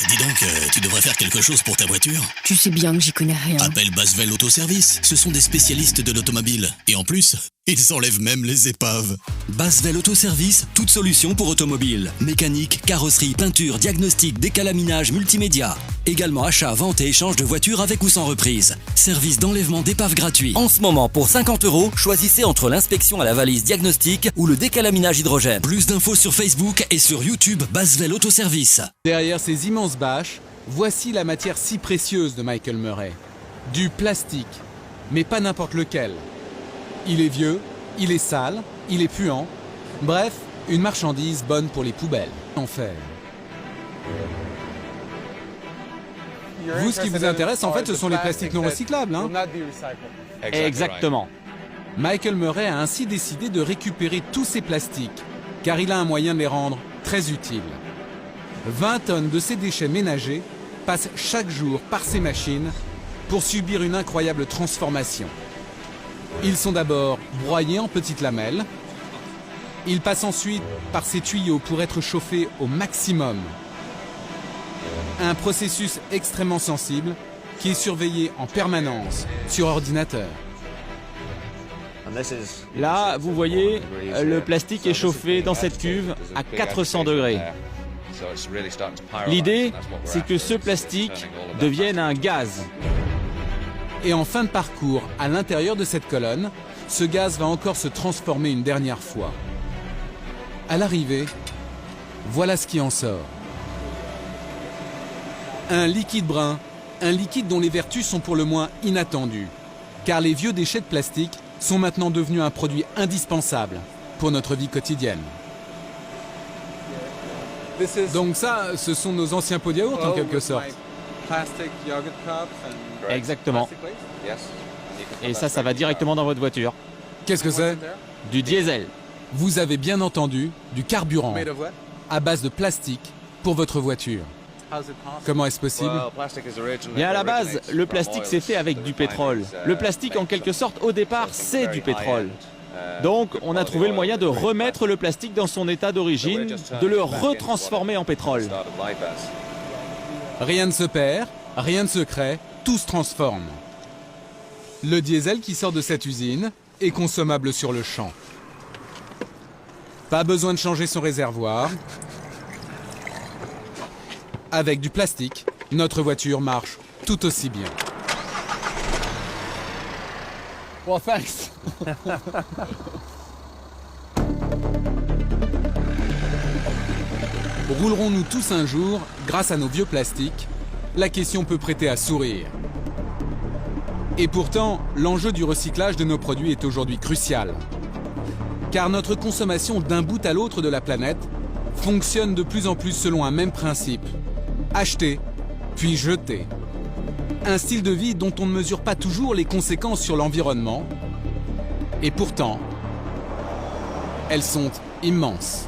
Dis donc, tu devrais faire quelque chose pour ta voiture. Tu sais bien que j'y connais rien. Appelle Basvel Autoservice, ce sont des spécialistes de l'automobile. Et en plus, ils enlèvent même les épaves. Basvel Autoservice, toute solution pour automobile. Mécanique, carrosserie, peinture, diagnostic, décalaminage, multimédia. Également achat, vente et échange de voitures avec ou sans reprise. Service d'enlèvement d'épave gratuit. En ce moment, pour 50 €, choisissez entre l'inspection à la valise diagnostic ou le décalaminage hydrogène. Plus d'infos sur Facebook et sur YouTube Basvel Autoservice. Derrière ces immenses bâches, voici la matière si précieuse de Michael Murray. Du plastique, mais pas n'importe lequel. Il est vieux, il est sale, il est puant. Bref, une marchandise bonne pour les poubelles. Enfer. Vous, ce qui vous intéresse, en fait, ce sont les plastiques non recyclables, hein? Exactement. Michael Murray a ainsi décidé de récupérer tous ces plastiques, car il a un moyen de les rendre très utiles. 20 tonnes de ces déchets ménagers passent chaque jour par ces machines pour subir une incroyable transformation. Ils sont d'abord broyés en petites lamelles. Ils passent ensuite par ces tuyaux pour être chauffés au maximum. Un processus extrêmement sensible qui est surveillé en permanence sur ordinateur. Là, vous voyez, le plastique est chauffé dans cette cuve à 400 degrés. L'idée, c'est que ce plastique devienne un gaz. Et en fin de parcours, à l'intérieur de cette colonne, ce gaz va encore se transformer une dernière fois. À l'arrivée, voilà ce qui en sort. Un liquide brun, un liquide dont les vertus sont pour le moins inattendues, car les vieux déchets de plastique sont maintenant devenus un produit indispensable pour notre vie quotidienne. Donc ça, ce sont nos anciens pots de yaourt en quelque sorte. Exactement. Et ça va directement dans votre voiture. Qu'est-ce que c'est? Du diesel. Vous avez bien entendu, du carburant à base de plastique pour votre voiture. Comment est-ce possible? Bien à la base, le plastique s'est fait avec du pétrole. Le plastique, en quelque sorte, au départ, c'est du pétrole. Donc, on a trouvé le moyen de remettre le plastique dans son état d'origine, de le retransformer en pétrole. Rien ne se perd, rien ne se crée, tout se transforme. Le diesel qui sort de cette usine est consommable sur le champ. Pas besoin de changer son réservoir. Avec du plastique, notre voiture marche tout aussi bien. Well, thanks. Roulerons-nous tous un jour grâce à nos vieux plastiques? La question peut prêter à sourire. Et pourtant, l'enjeu du recyclage de nos produits est aujourd'hui crucial. Car notre consommation d'un bout à l'autre de la planète fonctionne de plus en plus selon un même principe. Acheter, puis jeter. Un style de vie dont on ne mesure pas toujours les conséquences sur l'environnement. Et pourtant, elles sont immenses.